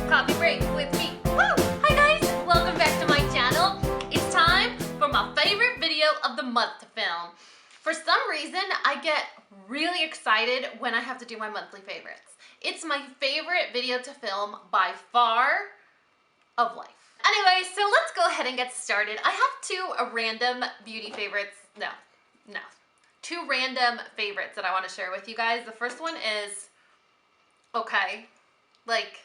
Coffee Break with me. Woo! Hi guys, welcome back to my channel. It's time for my favorite video of the month to film. For some reason, I get really excited when I have to do my monthly favorites. It's my favorite video to film by far of life. Anyway, so let's go ahead and get started. I have two random beauty favorites. Two random favorites that I want to share with you guys. The first one is, okay, like,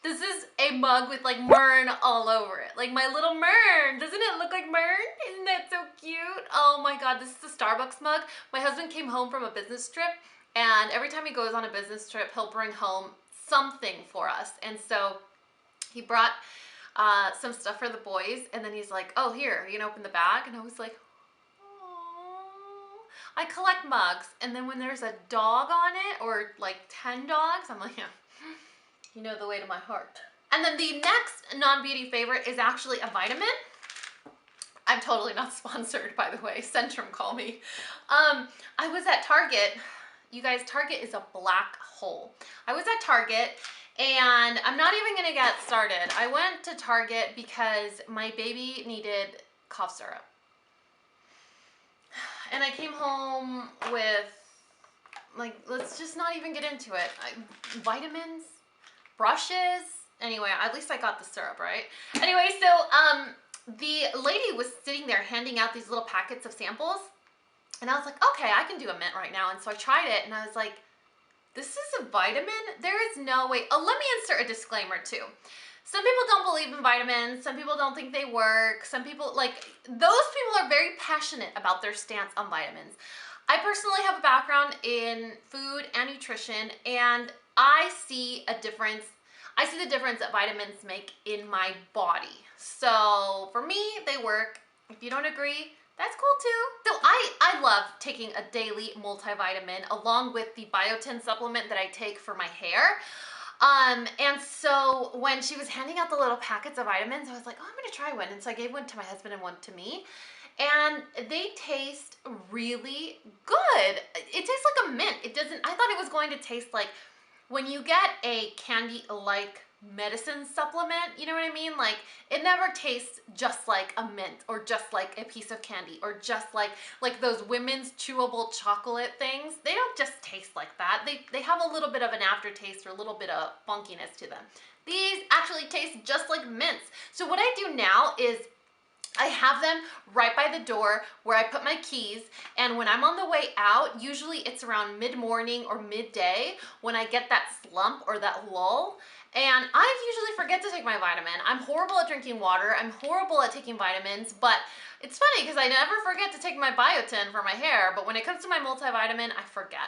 this is a mug with like Mern all over it. Like my little Mern. Doesn't it look like Mern? Isn't that so cute? Oh my God, this is a Starbucks mug. My husband came home from a business trip, and every time he goes on a business trip, he'll bring home something for us. And so he brought some stuff for the boys, and then he's like, oh, here, you can open the bag. And I was like, I collect mugs, and then when there's a dog on it, or like 10 dogs, I'm like, yeah, you know the way to my heart. And then the next non-beauty favorite is actually a vitamin. I'm totally not sponsored, by the way. Centrum, call me. I was at Target. You guys, Target is a black hole. I was at Target, and I'm not even gonna get started. I went to Target because my baby needed cough syrup. And I came home with, like, let's just not even get into it. Vitamins, brushes. Anyway, at least I got the syrup, right? Anyway, so the lady was sitting there handing out these little packets of samples. And I was like, okay, I can do a mint right now. And so I tried it, and I was like, this is a vitamin? There is no way. Oh, let me insert a disclaimer too. Some people don't believe in vitamins. Some people don't think they work. Some people, like, those people are very passionate about their stance on vitamins. I personally have a background in food and nutrition, and I see a difference. I see the difference that vitamins make in my body. So for me, they work. If you don't agree, that's cool too. So I love taking a daily multivitamin along with the biotin supplement that I take for my hair. And so when she was handing out the little packets of vitamins, I was like, oh, I'm gonna try one. And so I gave one to my husband and one to me. And they taste really good. It tastes like a mint. It doesn't, I thought it was going to taste like when you get a candy-like medicine supplement, you know what I mean? Like, it never tastes just like a mint or just like a piece of candy or just like those women's chewable chocolate things. They don't just taste like that. They have a little bit of an aftertaste or a little bit of funkiness to them. These actually taste just like mints. So what I do now is I have them right by the door where I put my keys, and when I'm on the way out, usually it's around mid-morning or midday when I get that slump or that lull, and I usually forget to take my vitamin. I'm horrible at drinking water. I'm horrible at taking vitamins, but it's funny because I never forget to take my biotin for my hair, but when it comes to my multivitamin, I forget.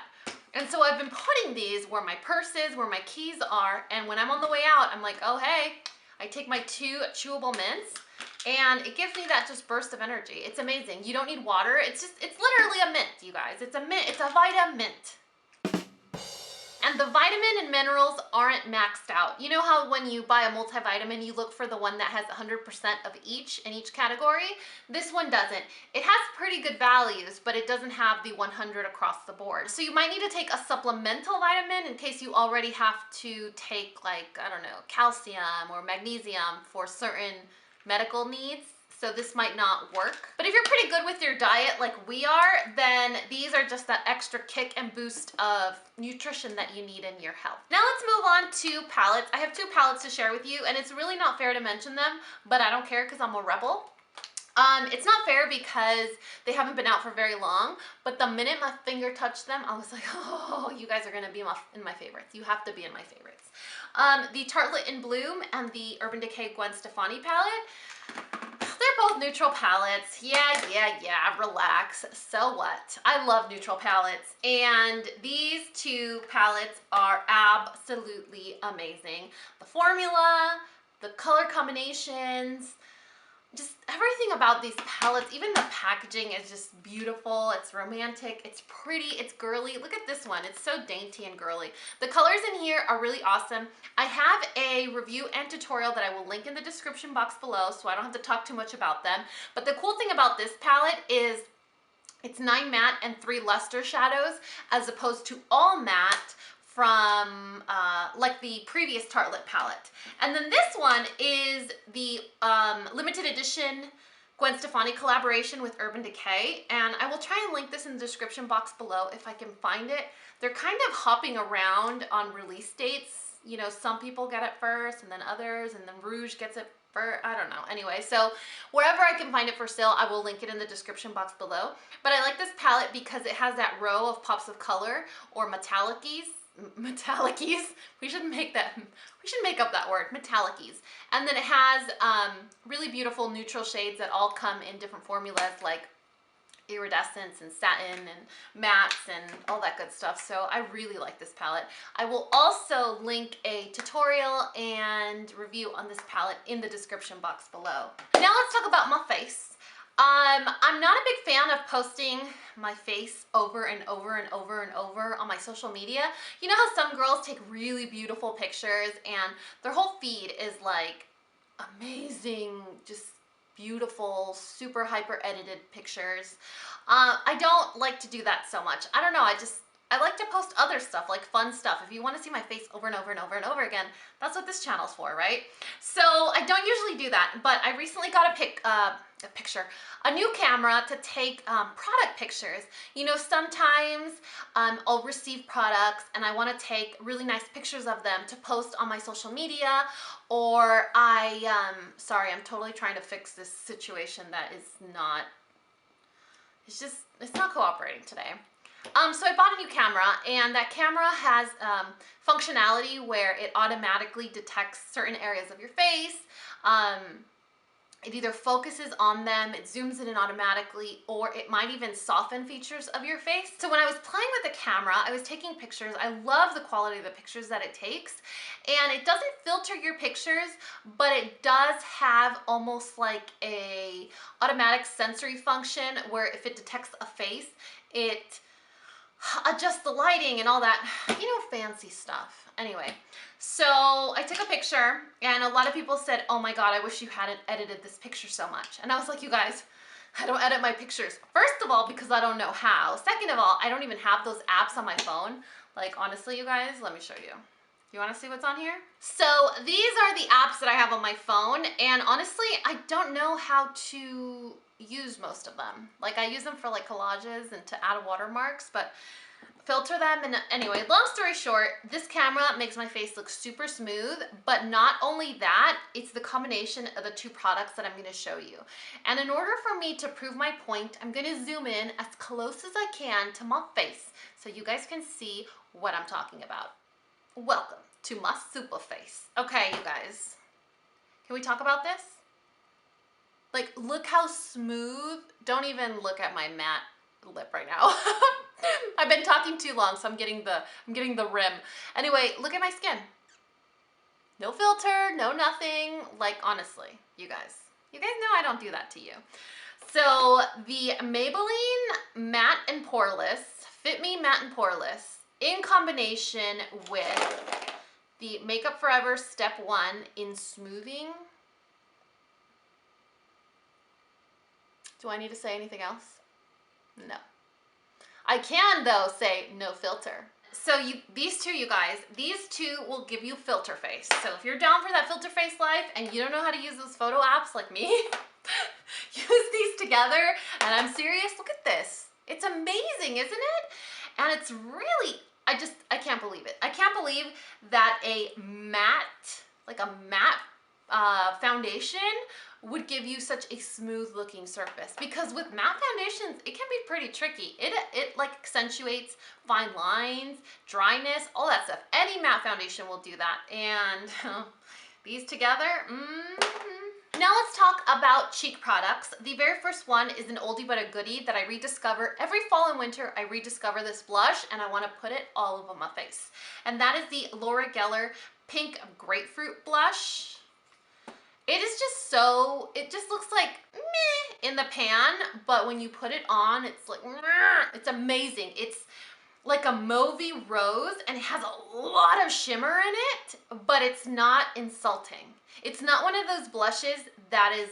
And so I've been putting these where my purse is, where my keys are, and when I'm on the way out, I'm like, oh, hey, I take my 2 chewable mints, and it gives me that just burst of energy. It's amazing. You don't need water. It's literally a mint, you guys. It's a mint. It's a Vita-Mint. And the vitamin and minerals aren't maxed out. You know how when you buy a multivitamin, you look for the one that has 100% of each in each category? This one doesn't. It has pretty good values, but it doesn't have the 100 across the board. So you might need to take a supplemental vitamin in case you already have to take, like, I don't know, calcium or magnesium for certain medical needs. So this might not work. But if you're pretty good with your diet like we are, then these are just that extra kick and boost of nutrition that you need in your health. Now let's move on to palettes. I have 2 palettes to share with you, and it's really not fair to mention them, but I don't care because I'm a rebel. It's not fair because they haven't been out for very long, but the minute my finger touched them, I was like, oh, you guys are gonna be in my favorites. You have to be in my favorites. The Tartelette in Bloom and the Urban Decay Gwen Stefani palette. They're both neutral palettes. Yeah, relax. So what? I love neutral palettes, and these 2 palettes are absolutely amazing. The formula, the color combinations, just everything about these palettes, even the packaging is just beautiful. It's romantic, it's pretty, it's girly. Look at this one, it's so dainty and girly. The colors in here are really awesome. I have a review and tutorial that I will link in the description box below, so I don't have to talk too much about them. But the cool thing about this palette is it's 9 matte and 3 luster shadows, as opposed to all matte from like the previous Tartelette palette. And then this one is the limited edition Gwen Stefani collaboration with Urban Decay, and I will try and link this in the description box below if I can find it. They're kind of hopping around on release dates. You know, some people get it first and then others, and then Rouge gets it first. I don't know. Anyway, so wherever I can find it for sale, I will link it in the description box below. But I like this palette because it has that row of pops of color, or metallicies. We should make up that word, metallicies. And then it has really beautiful neutral shades that all come in different formulas, like iridescence and satin and mattes and all that good stuff. So I really like this palette. I will also link a tutorial and review on this palette in the description box below. Now let's talk about my face. I'm not a big fan of posting my face over and over and over and over on my social media. You know how some girls take really beautiful pictures and their whole feed is like amazing, just beautiful, super hyper edited pictures. I don't like to do that so much. I don't know, I like to post other stuff, like fun stuff. If you want to see my face over and over and over and over again, that's what this channel's for, right? So I don't usually do that, but I recently got a new camera to take product pictures. You know, sometimes I'll receive products and I want to take really nice pictures of them to post on my social media, or sorry, I'm totally trying to fix this situation that is not, it's not cooperating today. So I bought a new camera, and that camera has functionality where it automatically detects certain areas of your face. It either focuses on them, it zooms in automatically, or it might even soften features of your face. So when I was playing with the camera, I was taking pictures. I love the quality of the pictures that it takes, and it doesn't filter your pictures, but it does have almost like a automatic sensory function where if it detects a face, it adjust the lighting and all that, you know, fancy stuff. Anyway, so I took a picture, and a lot of people said, oh my god, I wish you hadn't edited this picture so much. And I was like, you guys, I don't edit my pictures. First of all, because I don't know how. Second of all, I don't even have those apps on my phone. Like, honestly, you guys, let me show you. You want to see what's on here? So these are the apps that I have on my phone, and honestly, I don't know how to use most of them. Like, I use them for like collages and to add watermarks, but filter them. And anyway, long story short, this camera makes my face look super smooth, but not only that, it's the combination of the two products that I'm going to show you. And in order for me to prove my point, I'm going to zoom in as close as I can to my face so you guys can see what I'm talking about. Welcome to my super face. Okay, you guys, can we talk about this? Like, look how smooth. Don't even look at my matte lip right now. I've been talking too long, so I'm getting the rim. Anyway, look at my skin. No filter, no nothing. Like, honestly, you guys know I don't do that to you. So the Maybelline Matte and Poreless, Fit Me Matte and Poreless, in combination with the Makeup Forever Step 1 in Smoothing. Do I need to say anything else? No. I can, though, say no filter. So these two, you guys, these two will give you filter face. So if you're down for that filter face life and you don't know how to use those photo apps like me, use these together. And I'm serious, look at this. It's amazing, isn't it? And it's really, I can't believe it. I can't believe that a matte, like a matte foundation would give you such a smooth looking surface, because with matte foundations it can be pretty tricky. It like accentuates fine lines, dryness, all that stuff. Any matte foundation will do that, and these together, Now let's talk about cheek products. The very first one is an oldie but a goodie that I rediscover every fall and winter. I rediscover this blush and I want to put it all over my face, and that is the Laura Geller Pink Grapefruit blush. It is just so, it just looks like meh in the pan, but when you put it on, it's like, it's amazing. It's like a mauvey rose, and it has a lot of shimmer in it, but it's not insulting. It's not one of those blushes that is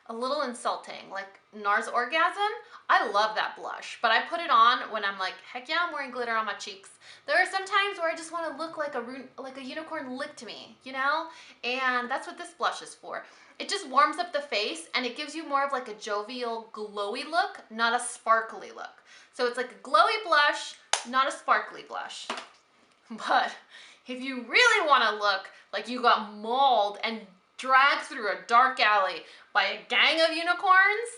a little insulting. Like NARS Orgasm, I love that blush, but I put it on when I'm like, heck yeah, I'm wearing glitter on my cheeks. There are some times where I just want to look like a unicorn licked me, you know? And that's what this blush is for. It just warms up the face and it gives you more of like a jovial, glowy look, not a sparkly look. So it's like a glowy blush, not a sparkly blush. But if you really want to look like you got mauled and dragged through a dark alley by a gang of unicorns,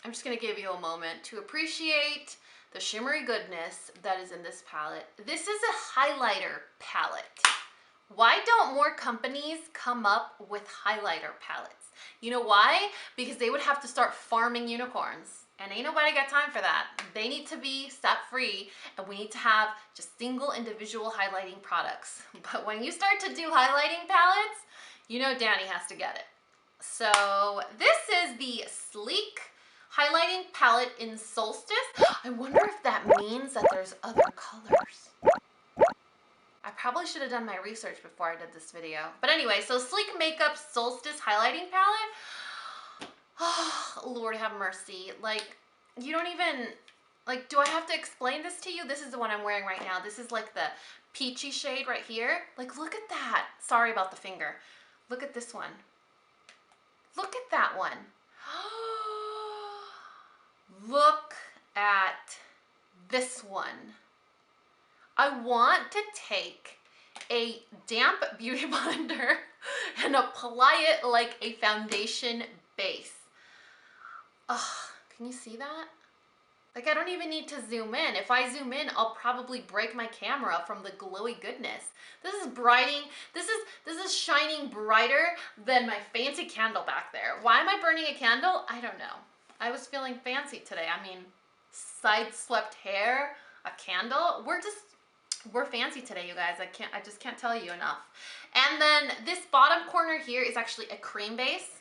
I'm just going to give you a moment to appreciate the shimmery goodness that is in this palette. This is a highlighter palette. Why don't more companies come up with highlighter palettes? You know why? Because they would have to start farming unicorns. And ain't nobody got time for that. They need to be set free, and we need to have just single individual highlighting products. But when you start to do highlighting palettes, you know Dani has to get it. So this is the Sleek highlighting palette in Solstice. I wonder if that means that there's other colors. I probably should have done my research before I did this video. But anyway, so Sleek Makeup Solstice highlighting palette. Oh, Lord have mercy. Like, you don't even, like, do I have to explain this to you? This is the one I'm wearing right now. This is like the peachy shade right here. Like, look at that. Sorry about the finger. Look at this one. Look at that one. Look at this one. I want to take a damp beauty blender and apply it like a foundation base. Ugh, can you see that? Like, I don't even need to zoom in. If I zoom in, I'll probably break my camera from the glowy goodness. This is brighting. This is shining brighter than my fancy candle back there. Why am I burning a candle? I don't know. I was feeling fancy today. I mean, side swept hair, a candle. We're fancy today, you guys. I just can't tell you enough. And then this bottom corner here is actually a cream base.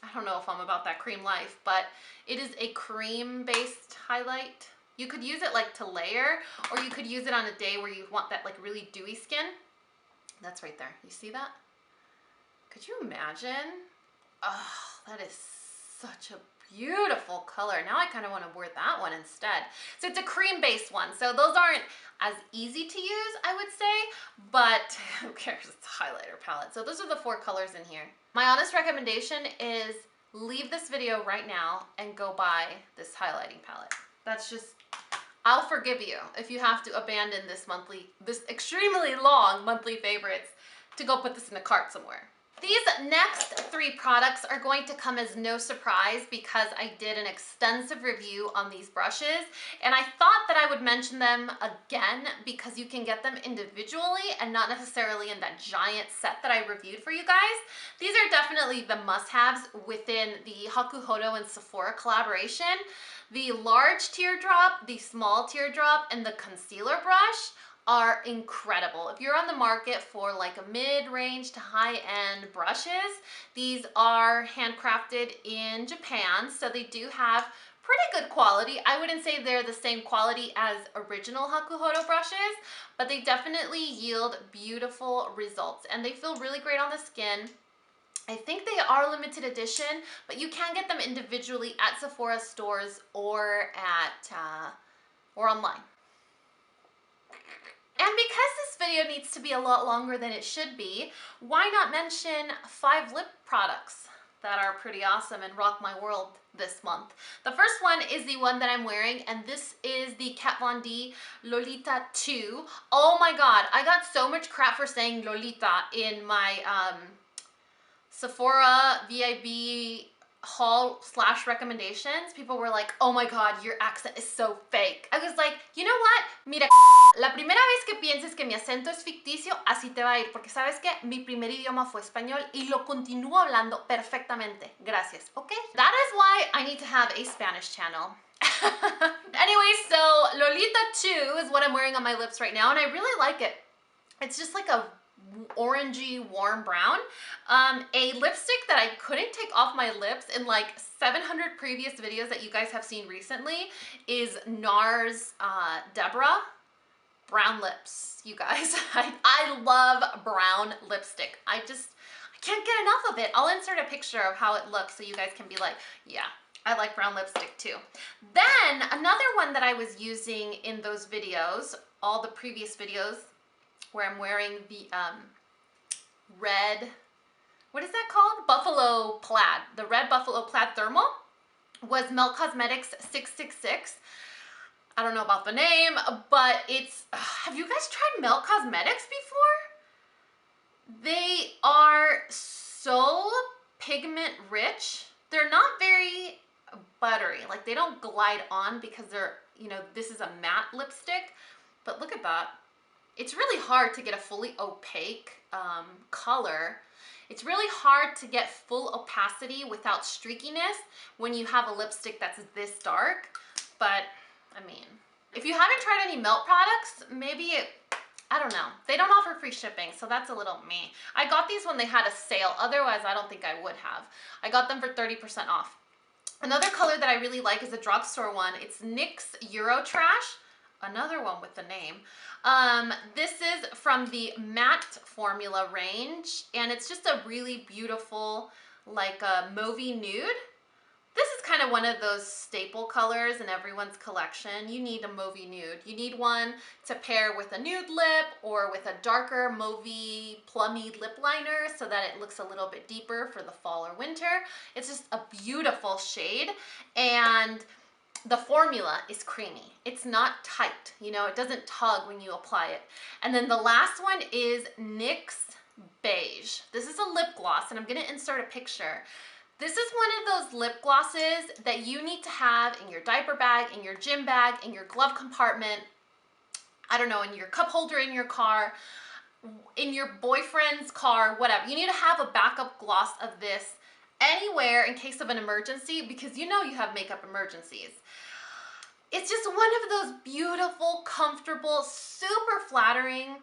I don't know if I'm about that cream life, but it is a cream-based highlight. You could use it like to layer, or you could use it on a day where you want that like really dewy skin. That's right there. You see that? Could you imagine? Oh, that is such a beautiful color. Now I kind of want to wear that one instead. So it's a cream-based one. So those aren't as easy to use, I would say, but who cares? It's a highlighter palette. So those are the 4 colors in here. My honest recommendation is leave this video right now and go buy this highlighting palette. That's just, I'll forgive you if you have to abandon this extremely long monthly favorites to go put this in the cart somewhere. These next 3 products are going to come as no surprise because I did an extensive review on these brushes, and I thought that I would mention them again because you can get them individually and not necessarily in that giant set that I reviewed for you guys. These are definitely the must-haves within the Hakuhodo and Sephora collaboration. The large teardrop, the small teardrop, and the concealer brush are incredible. If you're on the market for like a mid-range to high-end brushes, these are handcrafted in Japan, so they do have pretty good quality. I wouldn't say they're the same quality as original Hakuhodo brushes, but they definitely yield beautiful results, and they feel really great on the skin. I think they are limited edition, but you can get them individually at Sephora stores or online. And because this video needs to be a lot longer than it should be, why not mention 5 lip products that are pretty awesome and rock my world this month. The first one is the one that I'm wearing, and this is the Kat Von D Lolita II. Oh my god, I got so much crap for saying Lolita in my Sephora VIB haul / recommendations. People were like, oh my god, your accent is so fake. I was like, you know what? Mira, la primera vez que pienses que mi acento es ficticio, así te va a ir, porque sabes que mi primer idioma fue español y lo continúo hablando perfectamente. Gracias, okay? That is why I need to have a Spanish channel. Anyway, so Lolita 2 is what I'm wearing on my lips right now, and I really like it. It's just like a orangey warm brown. A lipstick that I couldn't take off my lips in like 700 previous videos that you guys have seen recently is NARS Deborah brown lips, you guys. I love brown lipstick. I can't get enough of it. I'll insert a picture of how it looks so you guys can be like, yeah, I like brown lipstick too. Then another one that I was using in those videos, all the previous videos where I'm wearing the red, what is that called? Buffalo plaid. The red buffalo plaid thermal was Melt Cosmetics 666. I don't know about the name, but it's, have you guys tried Melt Cosmetics before? They are so pigment rich. They're not very buttery. Like they don't glide on because they're, you know, this is a matte lipstick, but look at that. It's really hard to get a fully opaque color. It's really hard to get full opacity without streakiness when you have a lipstick that's this dark, but I mean, if you haven't tried any Melt products, maybe I don't know. They don't offer free shipping, so that's a little meh. I got these when they had a sale. Otherwise, I don't think I would have. I got them for 30% off. Another color that I really like is a drugstore one. It's NYX Euro Trash. Another one with the name. This is from the matte formula range, and it's just a really beautiful, like a mauvey nude. This is kind of one of those staple colors in everyone's collection. You need a mauvey nude. You need one to pair with a nude lip or with a darker mauvey plummy lip liner so that it looks a little bit deeper for the fall or winter. It's just a beautiful shade, and the formula is creamy. It's not tight, you know, it doesn't tug when you apply it. And then the last one is NYX Beige. This is a lip gloss, and I'm gonna insert a picture. This is one of those lip glosses that you need to have in your diaper bag, in your gym bag, in your glove compartment, I don't know, in your cup holder in your car, in your boyfriend's car, whatever. You need to have a backup gloss of this anywhere in case of an emergency, because you know you have makeup emergencies. It's just one of those beautiful, comfortable, super flattering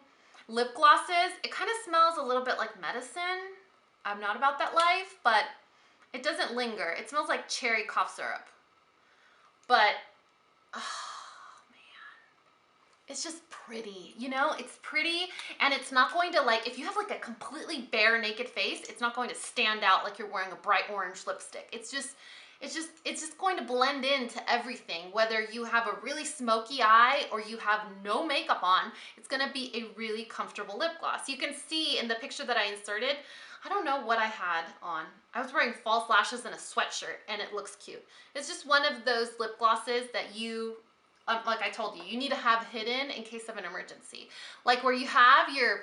lip glosses. It kind of smells a little bit like medicine. I'm not about that life, but it doesn't linger. It smells like cherry cough syrup. But, oh man, it's just pretty, you know? It's pretty, and it's not going to, like, if you have like a completely bare naked face, it's not going to stand out like you're wearing a bright orange lipstick. It's just going to blend into everything. Whether you have a really smoky eye or you have no makeup on, it's gonna be a really comfortable lip gloss. You can see in the picture that I inserted, I don't know what I had on. I was wearing false lashes and a sweatshirt, and it looks cute. It's just one of those lip glosses that you, like I told you, you need to have hidden in case of an emergency. Like where you have your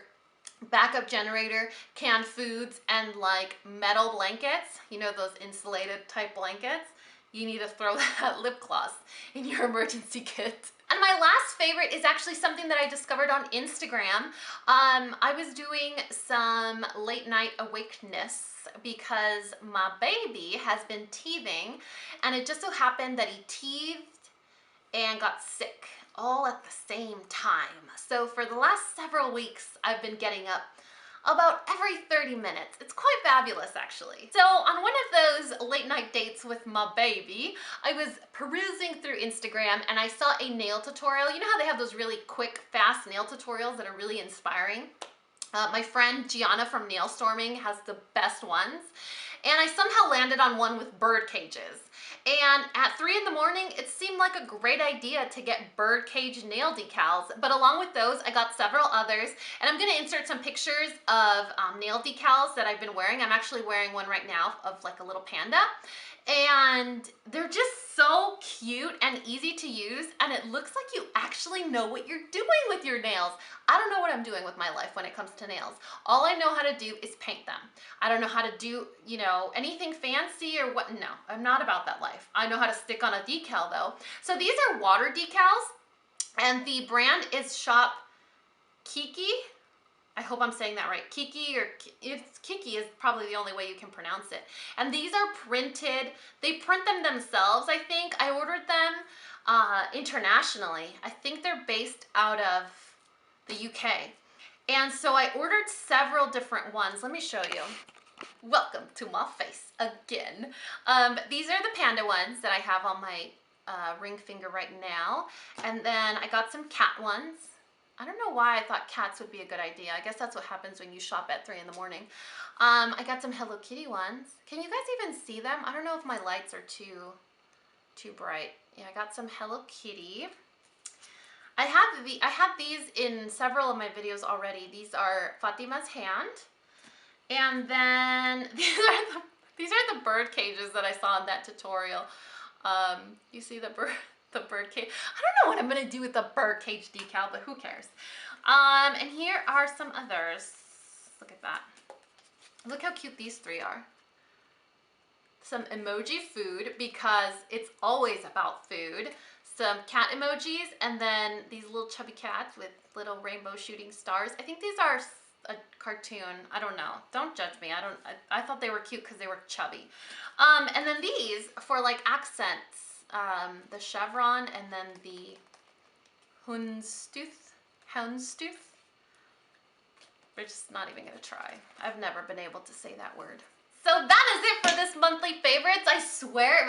backup generator, canned foods, and like metal blankets, you know, those insulated type blankets, you need to throw that lip gloss in your emergency kit. And my last favorite is actually something that I discovered on Instagram. I was doing some late night awakeness because my baby has been teething, and it just so happened that he teethed and got sick all at the same time. So for the last several weeks, I've been getting up about every 30 minutes. It's quite fabulous, actually. So on one of those late night dates with my baby, I was perusing through Instagram and I saw a nail tutorial. You know how they have those really quick, fast nail tutorials that are really inspiring? My friend Gianna from Nail Storming has the best ones. And I somehow landed on one with bird cages. And at 3 in the morning, it seemed like a great idea to get bird cage nail decals. But along with those, I got several others. And I'm gonna insert some pictures of nail decals that I've been wearing. I'm actually wearing one right now of like a little panda. And they're just so cute and easy to use, and it looks like you actually know what you're doing with your nails. I don't know what I'm doing with my life when it comes to nails. All I know how to do is paint them. I don't know how to do, you know, anything fancy or what. No, I'm not about that life. I know how to stick on a decal though. So these are water decals, and the brand is Shop Keeki. I hope I'm saying that right. Keeki, or it's Keeki is probably the only way you can pronounce it. And these are printed. They print them themselves, I think. I ordered them internationally. I think they're based out of the UK. And so I ordered several different ones. Let me show you. Welcome to my face again. These are the panda ones that I have on my ring finger right now. And then I got some cat ones. I don't know why I thought cats would be a good idea. I guess that's what happens when you shop at 3 in the morning. I got some Hello Kitty ones. Can you guys even see them? I don't know if my lights are too bright. Yeah, I got some Hello Kitty. I have these in several of my videos already. These are Fatima's hand. And then these are the bird cages that I saw in that tutorial. You see the bird cage? I don't know what I'm gonna do with the bird cage decal, but who cares? And here are some others. Look at that. Look how cute these 3 are. Some emoji food, because it's always about food. Some cat emojis, and then these little chubby cats with little rainbow shooting stars. I think these are a cartoon. I don't know. Don't judge me. I thought they were cute because they were chubby. And then these for like accents. The chevron and then the houndstooth. We're just not even gonna try. I've never been able to say that word. So that is it for this monthly favorites. I swear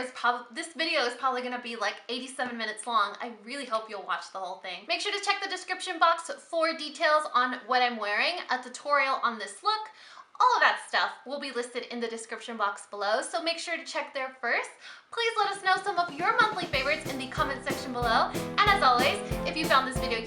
this video is probably gonna be like 87 minutes long. I really hope you'll watch the whole thing. Make sure to check the description box for details on what I'm wearing, a tutorial on this look. All of that stuff will be listed in the description box below, so make sure to check there first. Please let us know some of your monthly favorites in the comment section below. And as always, if you found this video